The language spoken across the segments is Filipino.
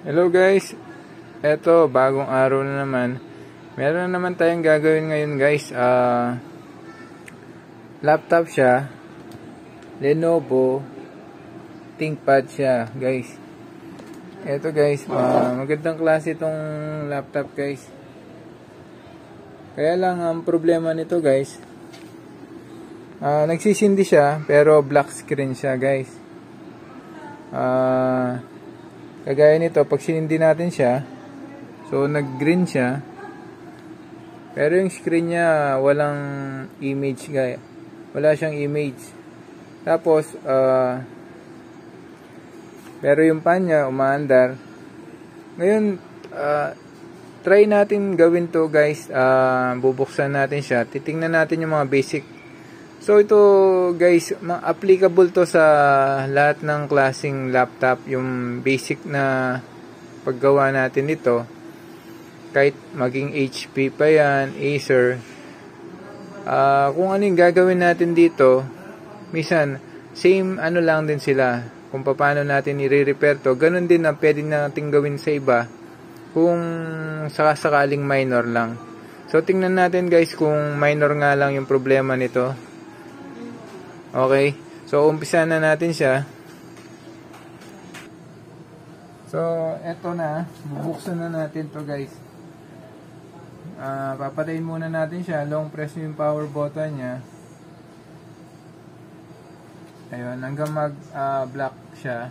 Hello guys, eto bagong araw na naman. Meron na naman tayong gagawin ngayon guys. Laptop siya, Lenovo ThinkPad siya guys. Eto guys, magandang klase itong laptop guys. Kaya lang ang problema nito guys, nagsisindi siya pero black screen siya guys. Kagaya nito, pag sinindi natin siya, so nag-green siya, pero yung screen niya walang image guys. Wala siyang image. Tapos pero yung pan niya umaandar. Ngayon try natin gawin to guys. Bubuksan natin siya, titingnan natin yung mga basic. So ito guys, applicable to sa lahat ng klaseng laptop, yung basic na paggawa natin nito. Kahit maging HP pa yan, Acer. Kung ano yung gagawin natin dito, minsan same ano lang din sila. Kung paano natin i-repair to, ganun din ang pwede natin gawin sa iba kung sakasakaling minor lang. So tingnan natin guys kung minor nga lang yung problema nito. Okay, so umpisa na natin siya. So eto na, bubuksan na natin to guys. Papatayin muna natin siya. Long press yung power button niya. Ayun, hanggang mag black siya.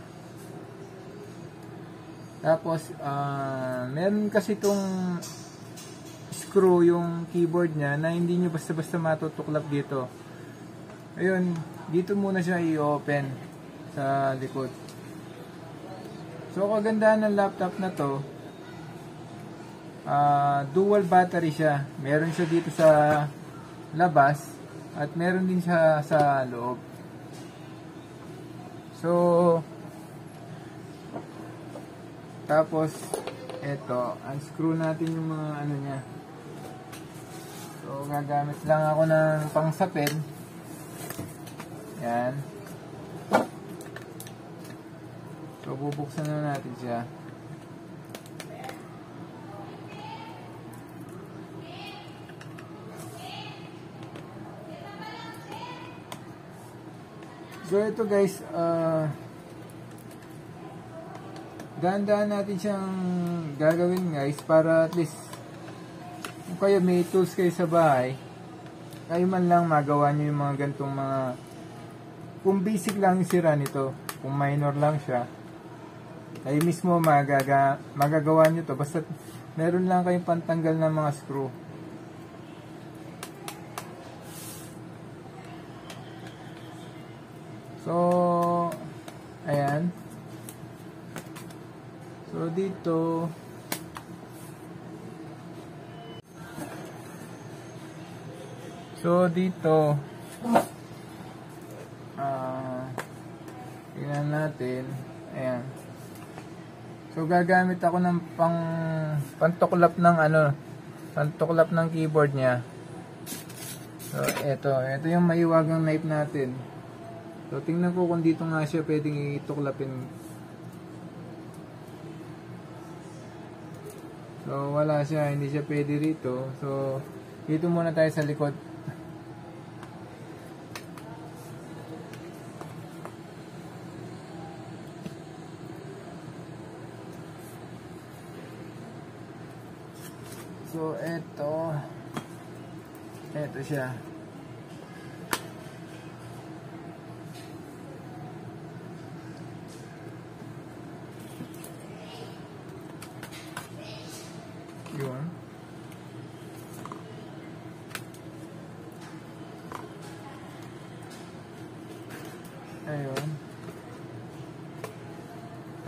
Tapos meron kasi itong screw yung keyboard niya na hindi nyo basta-basta matutuklap dito. Ayun, dito muna siya i-open sa likod. So kagandahan ng laptop na to, dual battery siya. Meron siya dito sa labas at meron din siya sa loob. So tapos eto, unscrew natin yung mga ano niya. So gagamit lang ako ng pangsapin. Yan. So bubuksan na natin siya. So ito guys, dahan-dahan natin siyang gagawin guys, para at least kung kayo may tools kayo sa bahay, kayo man lang magawa nyo yung mga gantong mga, kung basic lang yung sira nito, kung minor lang siya, kayo mismo magagawa nyo to, basta meron lang kayong pantanggal ng mga screw. So ayan. So dito tingnan natin. Ayan. So gagamit ako ng pantuklap ng pantuklap ng keyboard niya. So ito yung maiwagang knife natin. So tingnan ko kung dito nga siya pwedeng ituklapin. So wala siya, hindi siya pwede rito. So dito muna tayo sa likod. So eto siya. Yun. Ayun.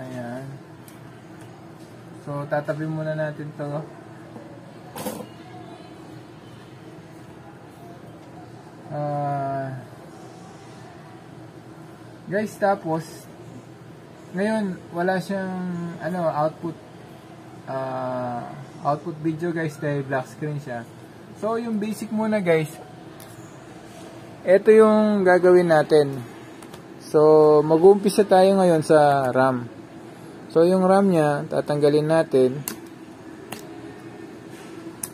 Ayan. So tatabi muna natin to. Guys, tapos ngayon wala siyang output video guys, dahil black screen siya. So yung basic muna guys, ito yung gagawin natin. So mag-uumpisa tayo ngayon sa RAM. So, yung RAM niya, tatanggalin natin.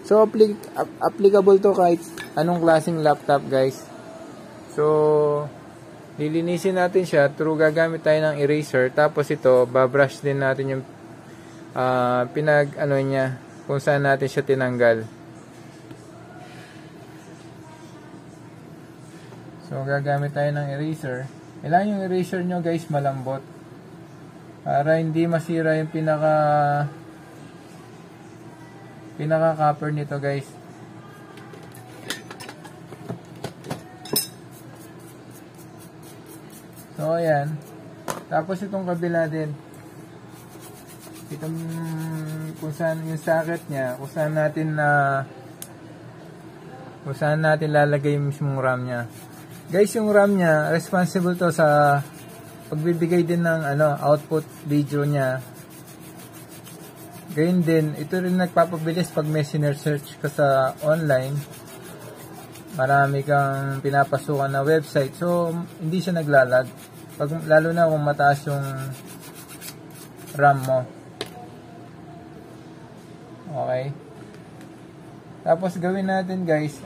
So, applicable to kahit anong klaseng laptop, guys. So, lilinisin natin siya through gagamit tayo ng eraser. Tapos ito, babrush din natin yung niya, kung saan natin siya tinanggal. So, gagamit tayo ng eraser. Kailangan yung eraser nyo, guys, malambot. Para hindi masira yung pinaka copper nito, guys. So, ayan. Tapos itong kabila din. Itong kung saan yung socket niya, kung saan natin lalagay yung mismong RAM niya. Guys, yung RAM niya, responsible to sa pagbibigay din ng output video niya. Gayun din, ito rin nagpapabilis pag may sinesearch ka sa online. Marami kang pinapasukan na website. So, hindi siya naglalag. Lalo na kung mataas yung RAM mo. Okay. Tapos gawin natin, guys,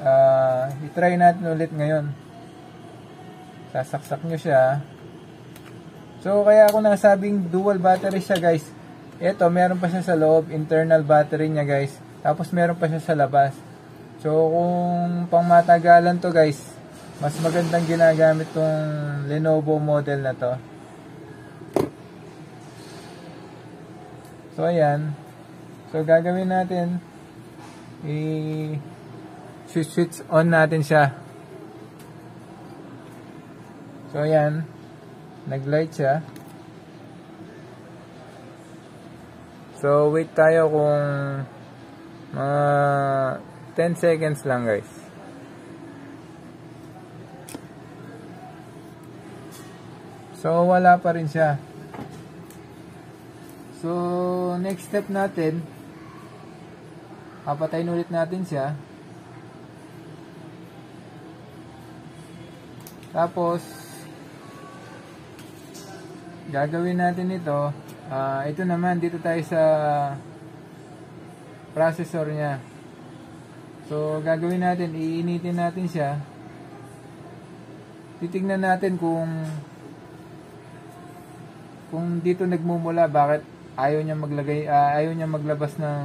i-try natin ulit ngayon. Sasaksak nyo siya. So, kaya ako nasabing dual battery siya, guys. Ito, meron pa siya sa loob, internal battery niya, guys. Tapos meron pa siya sa labas. So, kung pangmatagalan to, guys, mas magandang ginagamit tong Lenovo model na to. So, ayan. So, gagawin natin, i-switch on natin siya. So, ayan. Nag-light siya. So, wait tayo kung mga 10 seconds lang, guys. So, wala pa rin siya. So, next step natin, papatayin ulit natin siya. Tapos, gagawin natin ito. Ito naman, dito tayo sa processor niya. So, gagawin natin, iinitin natin siya. Titignan natin kung dito nagmumula, bakit ayaw niya maglabas ng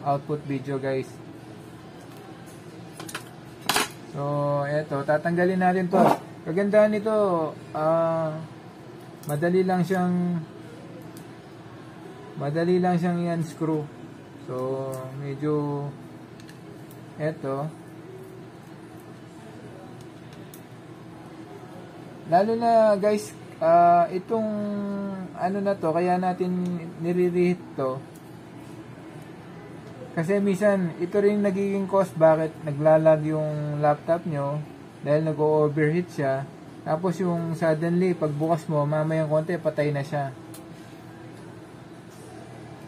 output video, guys. So, eto, tatanggalin natin to. Kagandahan nito, madali lang siyang i-unscrew. So, medyo eto. Lalo na, guys, itong na to, kaya natin nire-reheat to. Kasi minsan, ito rin nagiging cause bakit naglalag yung laptop nyo dahil nag-overheat siya. Tapos yung suddenly, pagbukas mo, mamayang konti, patay na siya.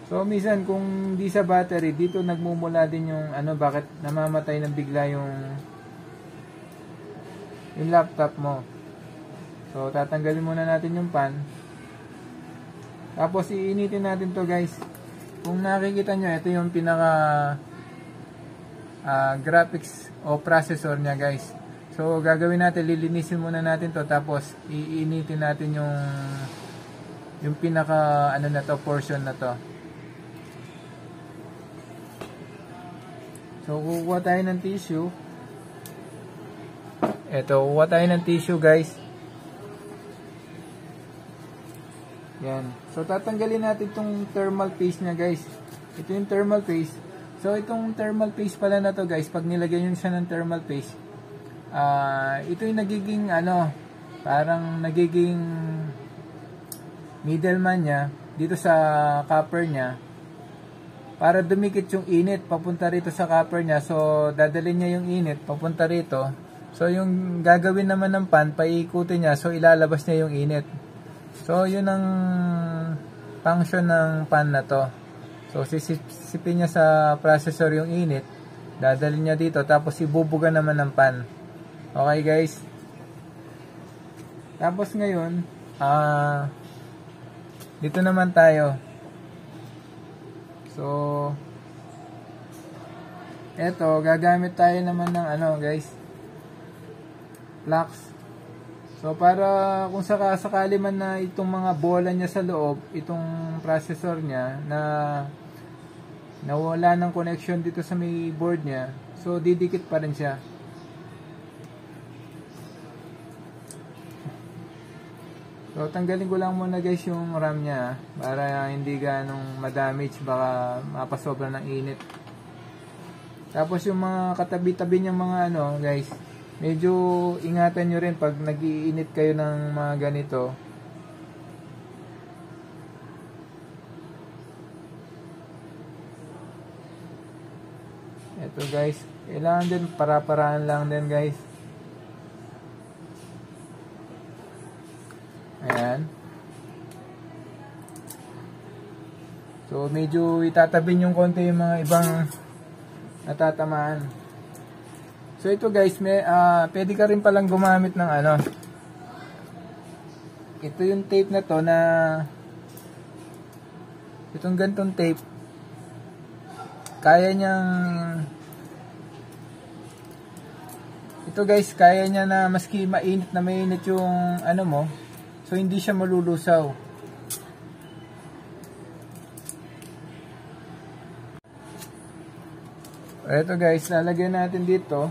So, minsan, kung di sa battery, dito nagmumula din yung bakit namamatay ng bigla yung laptop mo. So, tatanggalin muna natin yung pan. Tapos, iinitin natin to, guys. Kung nakikita nyo, ito yung pinaka graphics o processor niya, guys. So, gagawin natin, lilinisin muna natin to. Tapos, iinitin natin yung pinaka, na to, portion na to. So, kukuha tayo ng tissue. Ito, kukuha tayo ng tissue, guys. Yan. So, tatanggalin natin itong thermal paste niya, guys. Ito yung thermal paste. So, itong thermal paste pala na to, guys, pag nilagay nyo siya ng thermal paste, ito yung nagiging, parang nagiging middleman niya dito sa copper niya para dumikit yung init papunta rito sa copper niya. So, dadalhin niya yung init papunta rito. So, yung gagawin naman ng pan, paikutin niya. So, ilalabas niya yung init. So, yun ang function ng pan na to. So, sisipin niya sa processor yung init. Dadalhin niya dito. Tapos, ibubuga naman ng pan. Okay, guys? Tapos, ngayon, dito naman tayo. So, eto, gagamit tayo naman ng ano guys, flux. So, para kung sakali man na itong mga bola niya sa loob, itong processor niya, na nawala ng connection dito sa may board niya, so didikit pa rin siya. So, tanggalin ko lang muna guys yung RAM niya para hindi ganong ma-damage, baka mapasobra ng init. Tapos yung mga katabi-tabi niyang mga ano guys, medyo ingatan nyo rin pag nag-iinit kayo ng mga ganito. Ito guys, kailangan din para-paraan lang din guys. Ayan. So medyo itatabi yung konti yung mga ibang natatamaan. So ito guys, pwede ka rin palang gumamit ng ano. Ito yung tape na to na itong gantong tape. Kaya niyang ito guys, kaya niya na maski mainit na mainit yung ano mo. So hindi siya malulusaw. Ito guys, lalagyan natin dito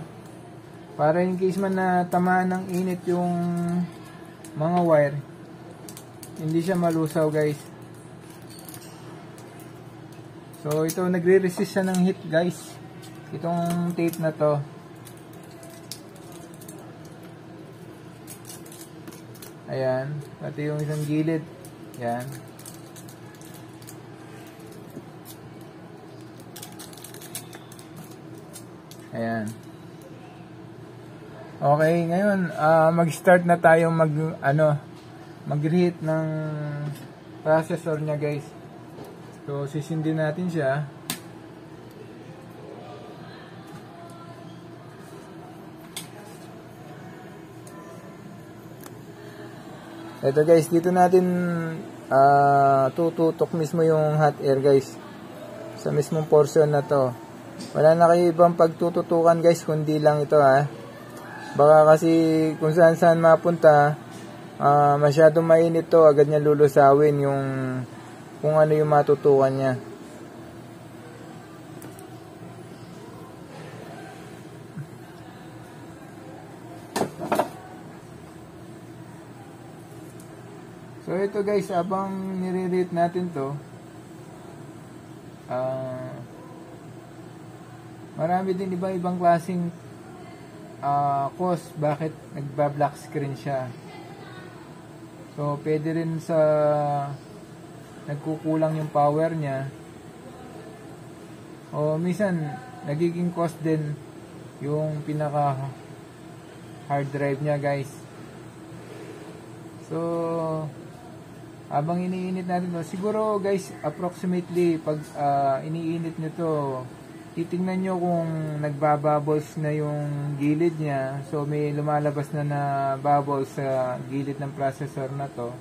para in case man na tamaan ng init yung mga wire, hindi siya malusaw guys. So ito, nagre-resist siya ng heat guys, itong tape na to. Ayan, pati yung isang gilid. Ayan. Ayan. Okay, ngayon mag-start na tayo mag-reheat ng processor niya guys. So sisindin natin siya. Ito guys, dito natin tututok mismo yung hot air guys, sa mismong portion na to. Wala na kayo ibang pagtututukan guys, kundi lang ito ha. Baka kasi kung saan saan mapunta, masyadong mainit to, agad niya lulusawin yung kung ano yung matutukan niya. So ito guys, abang nire-rate natin to, marami din iba-ibang klaseng cause bakit nagba-black screen siya. So pwede rin sa nagkukulang yung power niya, o minsan nagiging cause din yung pinaka hard drive niya guys. So habang iniinit natin to, siguro guys, approximately pag iniinit nyo to, titingnan nyo kung nagbabubbles na yung gilid niya. So may lumalabas na bubbles sa gilid ng processor na to.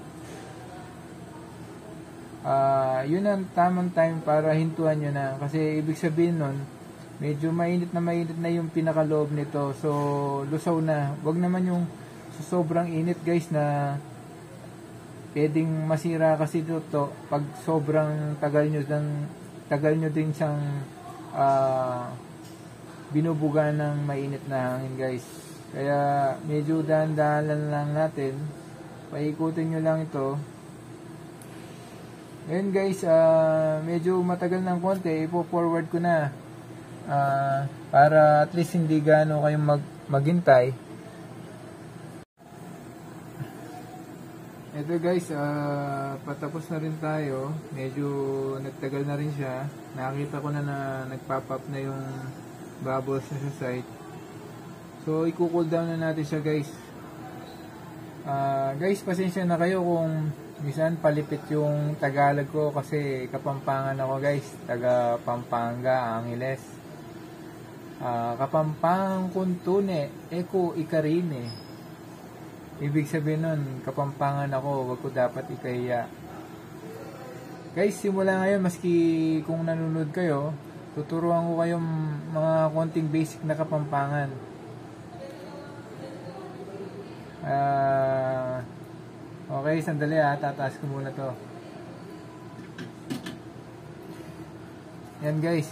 Yun ang tamang time para hintuan nyo na, kasi ibig sabihin nun, medyo mainit na yung pinakaloob nito. So lusaw na. Wag naman yung sobrang init guys, na pwedeng masira kasi dito pag sobrang tagal nyo din siyang binubuga ng mainit na hangin guys. Kaya medyo dahan-dahan lang natin, paikutin nyo lang ito. Ngayon guys, medyo matagal ng konti, ipo-forward ko na para at least hindi gaano kayong maghintay. Ito guys, patapos na rin tayo. Medyo nagtagal na rin siya. Nakita ko na nagpop up na yung bubbles na sa site. So i-cool down na natin siya guys. Guys, pasensya na kayo kung minsan palipit yung Tagalog ko, kasi Kapampangan ako guys. Taga Pampanga, Angeles. Kapampangan kuntune, eko ikarine. Ibig sabihin nun, Kapampangan ako, wag ko dapat ikahiya. Guys, simula ngayon, maski kung nanonood kayo, tuturuan ko kayong mga konting basic na Kapampangan. Okay, sandali tataas ko muna to. Yan guys,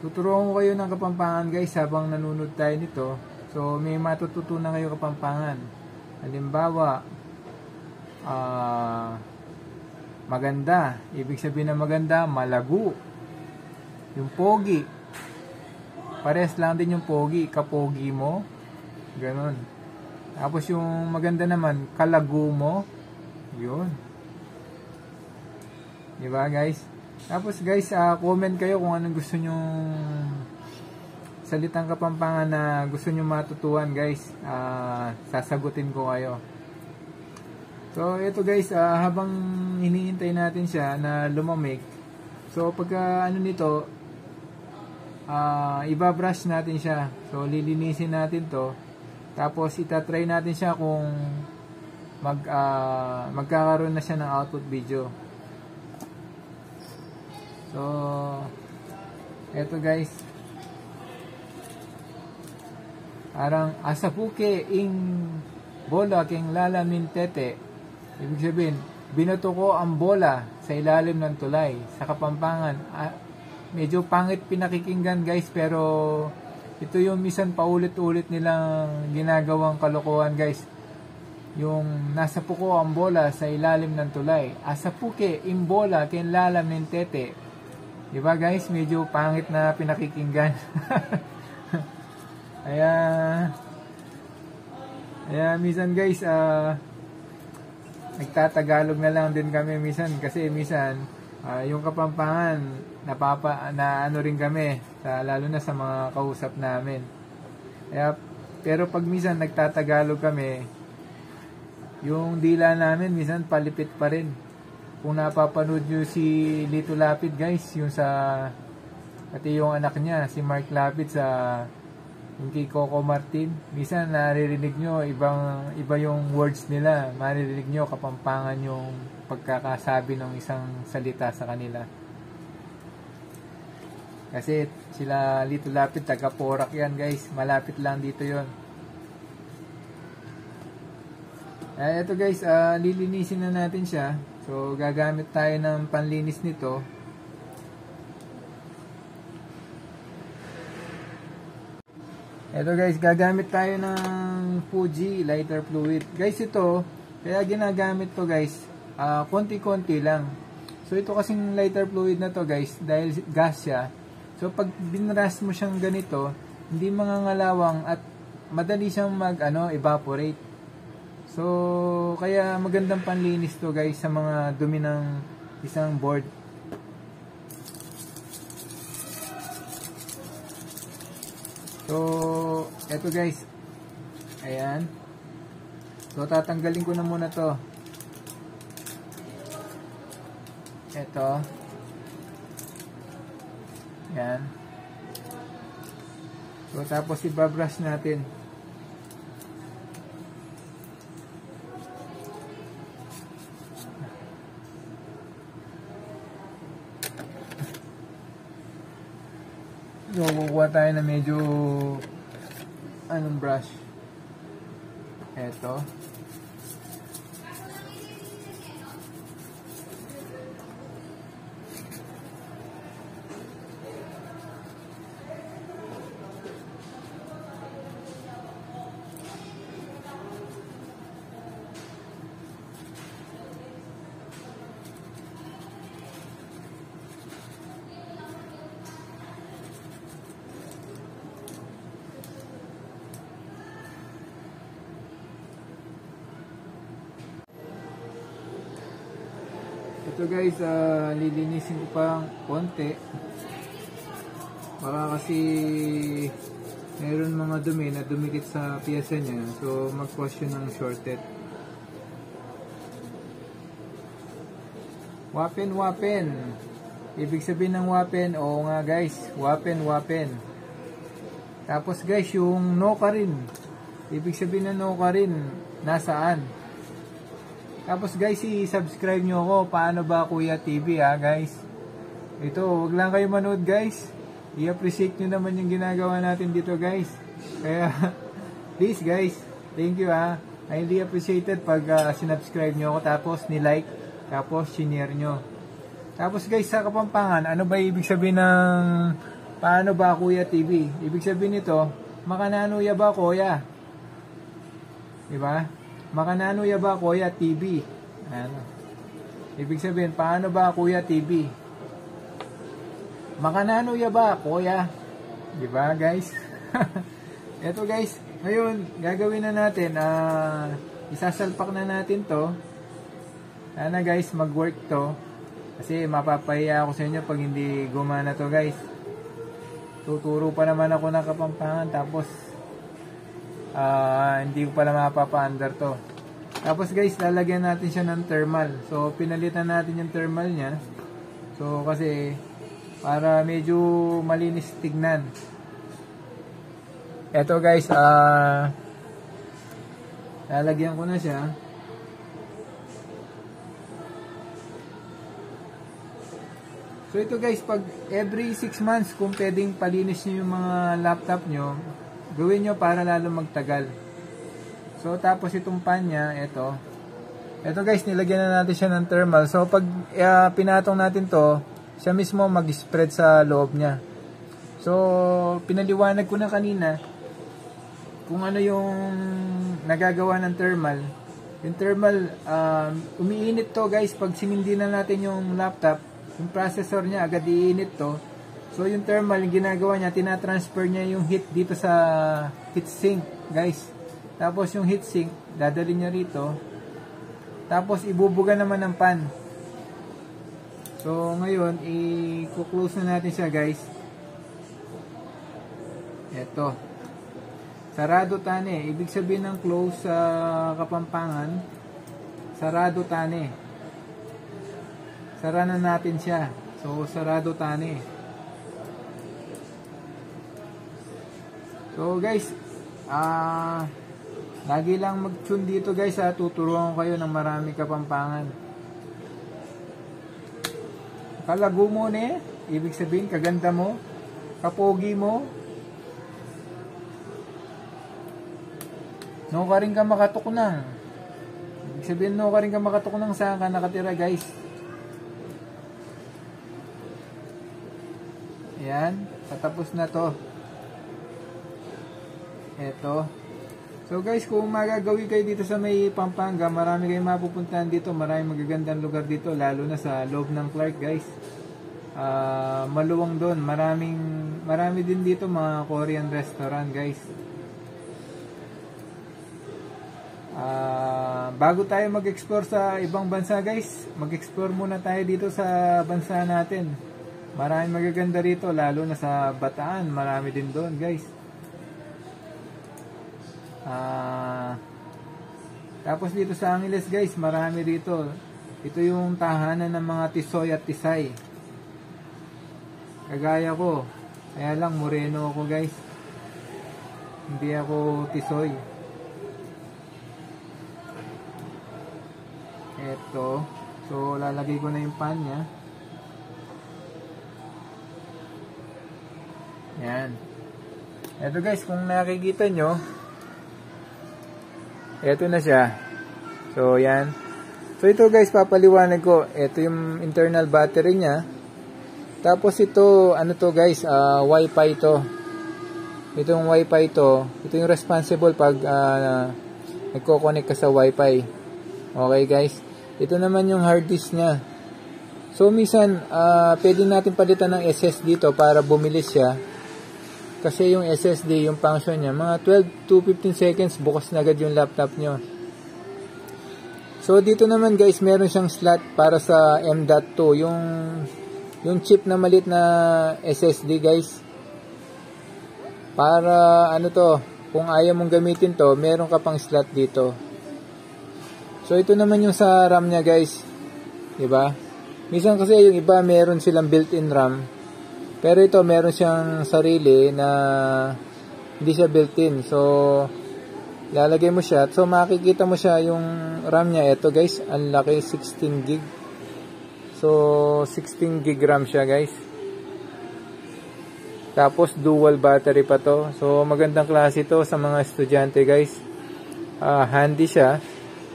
tuturuan ko kayo ng Kapampangan guys habang nanonood tayo nito. So may matututunan kayo Kapampangan. Halimbawa, maganda, ibig sabihin ng maganda, malago. Yung pogi, pares lang din yung pogi, kapogi mo, ganon. Tapos yung maganda naman, kalago mo, yun. Diba guys? Tapos guys, comment kayo kung anong gusto nyong salitang Kapampangan na gusto nyo matutuan guys. Sasagutin ko kayo. So ito guys, habang hinihintay natin siya na lumamig, so pagka ano nito, ibabrush natin siya. So lilinisin natin to. Tapos itatry natin siya kung magkakaroon na siya ng output video. So eto guys, arang asapuke ing bola king lalamin tete. Ibig sabihin, binato ko ang bola sa ilalim ng tulay sa Kapampangan. Medyo pangit pinakikinggan guys, pero ito yung minsan paulit-ulit nilang ginagawang kalokohan guys. Yung nasa puko ang bola sa ilalim ng tulay. Asapuke ing bola king lalamin tete. Diba guys, medyo pangit na pinakikinggan. Kaya minsan guys, nagtatagalog na lang din kami minsan kasi minsan yung Kapampangan na ano rin kami lalo na sa mga kausap namin. Pero pag minsan nagtatagalog kami, yung dila namin minsan palipit pa rin. Kung napapanood nyo si Lito Lapid guys, yung pati yung anak niya si Mark Lapid yung kay Coco Martin, minsan naririnig nyo iba yung words nila, maririnig nyo Kapampangan yung pagkakasabi ng isang salita sa kanila. Kasi sila Lito Lapid, taga Porac yan guys, malapit lang dito yon. Ito guys, lilinisin na natin siya. So gagamit tayo ng panlinis nito. Ito guys, gagamit tayo ng Fuji lighter fluid. Guys, ito, kaya ginagamit to guys, konti-konti lang. So ito kasing lighter fluid na to guys, dahil gas siya. So pag binras mo siyang ganito, hindi mangangalawang at madali siyang evaporate. So kaya magandang panlinis to guys sa mga dumi ng isang board. So, eto guys. Ayan. So, tatanggalin ko na muna to. Eto. Ayan. So, tapos ibabrush natin. So, kukuha tayo na medyo brush. Eto. Ito guys, lilinisin ko pa konti. Baka kasi meron mga dumi na dumikit sa piyesa niya. So mag-cause yun ng shorted. Wapen. Ibig sabihin ng wapen, oo nga guys, wapen. Tapos guys, yung no ka rin. Ibig sabihin ng no ka rin, nasaan? Tapos guys, i-subscribe nyo ako. Paano ba Kuya TV guys. Ito, wag lang kayo manood guys. I-appreciate nyo naman yung ginagawa natin dito guys. Kaya, please guys, thank you I highly appreciated pag sinubscribe nyo ako. Tapos ni-like. Tapos sinare nyo. Tapos guys, sa Kapampangan, ano ba ibig sabihin ng Paano ba Kuya TV? Ibig sabihin nito, makananuya ba Kuya? Diba? Makananuya ba Kuya TV? Ano? Ibig sabihin, paano ba Kuya TV? Makananuya ba Kuya? Diba guys? Eto guys, ngayon, gagawin na natin, isasalpak na natin to. Sana guys, mag-work to. Kasi mapapahiya ako sa inyo pag hindi gumana to guys. Tuturo pa naman ako ng Kapampangan, tapos hindi ko pala mapapa-under to. Tapos guys, lalagyan natin siya ng thermal. So pinalitan natin yung thermal niya. So kasi para medyo malinis tignan. Eto guys, lalagyan ko na siya. So ito guys, pag every 6 months kung pwedeng palinis nyo yung mga laptop nyo, gawin nyo para lalo magtagal. So tapos itong pan nya, ito guys, nilagyan na natin siya ng thermal. So pag pinatong natin to, siya mismo mag-spread sa loob nya. So pinaliwanag ko na kanina kung ano yung nagagawa ng thermal. Yung thermal, umiinit to guys pag sinindi na natin yung laptop. Yung processor niya agad iinit to. So yung thermal, yung ginagawa niya, tinatransfer niya yung heat dito sa heatsink guys. Tapos yung heatsink, dadalhin niya rito. Tapos ibubuga naman ng pan. So ngayon, i-close na natin siya guys. Eto. Sarado tane. Ibig sabihin ng close sa Kapampangan, sarado tane. Sara na natin siya. So, sarado tane. So, guys, lagi lang mag-tune dito, guys, tuturuan ko kayo ng marami Kapampangan. Kalago mo ibig sabihin, kaganda mo, kapogi mo, no ka rin ka makatuknang. Ibig sabihin, no ka rin ka makatuknang, saan ka nakatira, guys. Ayan, patapos na to. Eto. So guys, kung magagawin kayo dito sa may Pampanga, marami kayong mapupuntahan dito, maraming magagandang lugar dito, lalo na sa loob ng Clark guys. Maluwang doon, marami din dito mga Korean restaurant guys. Bago tayo mag-explore sa ibang bansa guys, mag-explore muna tayo dito sa bansa natin. Maraming magaganda rito, lalo na sa Bataan, marami din doon guys. Tapos dito sa Angeles guys, marami rito. Ito yung tahanan ng mga tisoy at tisay. Kagaya ko, kaya lang moreno ako guys. Hindi ako tisoy. Eto, so lalagay ko na yung pan nya. Yan. Eto guys, kung nakikita nyo, eto na siya. So yan. So ito guys, papaliwanag ko. Eto yung internal battery nya. Tapos ito, ano to guys, Wi-Fi to. Itong Wi-Fi to, ito yung responsible pag nagko-connect ka sa Wi-Fi. Okay guys. Ito naman yung hard disk nya. So minsan, pwede natin palitan ng SSD to para bumilis siya. Kasi yung SSD, yung function niya, mga 12 to 15 seconds, bukas na agad yung laptop nyo. So, dito naman guys, meron siyang slot para sa M.2. Yung chip na malit na SSD guys. Para, ano to, kung ayaw mong gamitin to, meron ka pang slot dito. So, ito naman yung sa RAM niya guys. Diba? Minsan kasi yung iba, meron silang built-in RAM. Pero ito, meron siyang sarili na hindi siya built-in. So, lalagay mo siya. So makikita mo siya yung RAM niya. Ito guys, ang laki, 16 gig. So 16 gig RAM siya guys. Tapos dual battery pa to. So magandang klase to sa mga estudyante guys. Handy siya.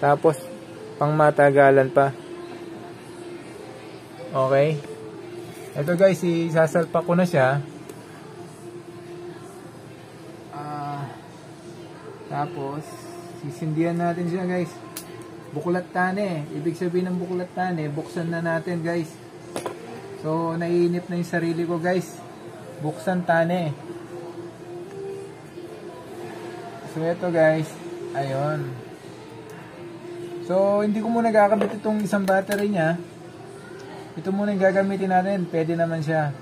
Tapos pang matagalan pa. Okay. Ito guys, isasalpak ko na siya. Tapos sisindihan natin siya guys. Buklat tane. Ibig sabihin ng buklat tane, buksan na natin guys. So naiinip na yung sarili ko guys. Buksan tane. So ito guys, ayun. So hindi ko muna gagamitin itong isang battery niya. Ito muna yung gagamitin natin. Pwede naman siya.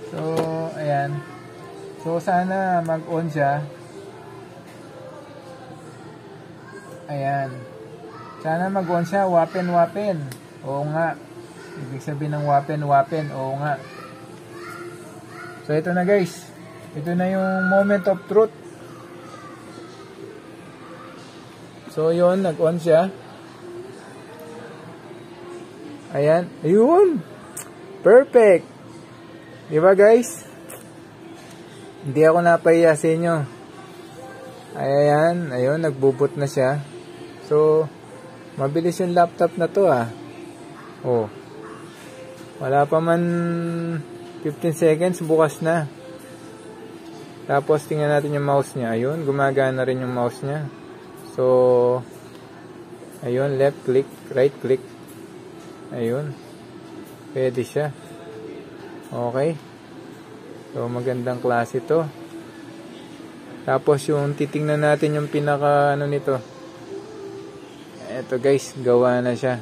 So ayan. So sana mag-on siya. Ayan. Sana mag-on siya. Wapen. Oo nga. Ibig sabihin ng wapen. Oo nga. So ito na guys. Ito na yung moment of truth. So yun, nag-on siya. Ayan. Ayun. Perfect. Diba guys? Hindi ako napahiya sa inyo. Ayan. Ayun, nagboot na siya. So, mabilis yung laptop na to Oh. Wala pa man 15 seconds, bukas na. Tapos tingnan natin yung mouse niya. Ayun, gumagana rin yung mouse niya. So, ayun, left click, right click. Ayun. Pwede siya. Okay. So, magandang klase to. Tapos yung titingnan natin yung pinaka nito. Eto guys, gawa na siya.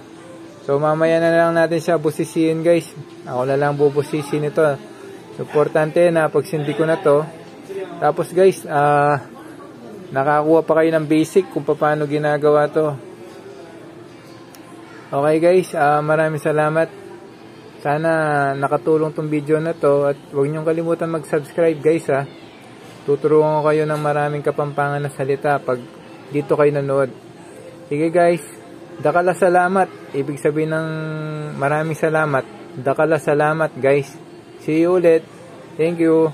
So mamaya na lang natin siya busisiin guys. Ako na lang bubusisiin ito. Importante na pagsindi ko na to. Tapos guys, nakakuha pa kayo ng basic kung paano ginagawa to. Okay guys, maraming salamat. Sana nakatulong tong video na to. At huwag niyong kalimutan mag-subscribe guys Tuturuan ko kayo ng maraming kapampangan na salita pag dito kayo nanood. Sige guys, dakala salamat. Ibig sabihin ng maraming salamat. Dakala salamat guys. See you ulit. Thank you.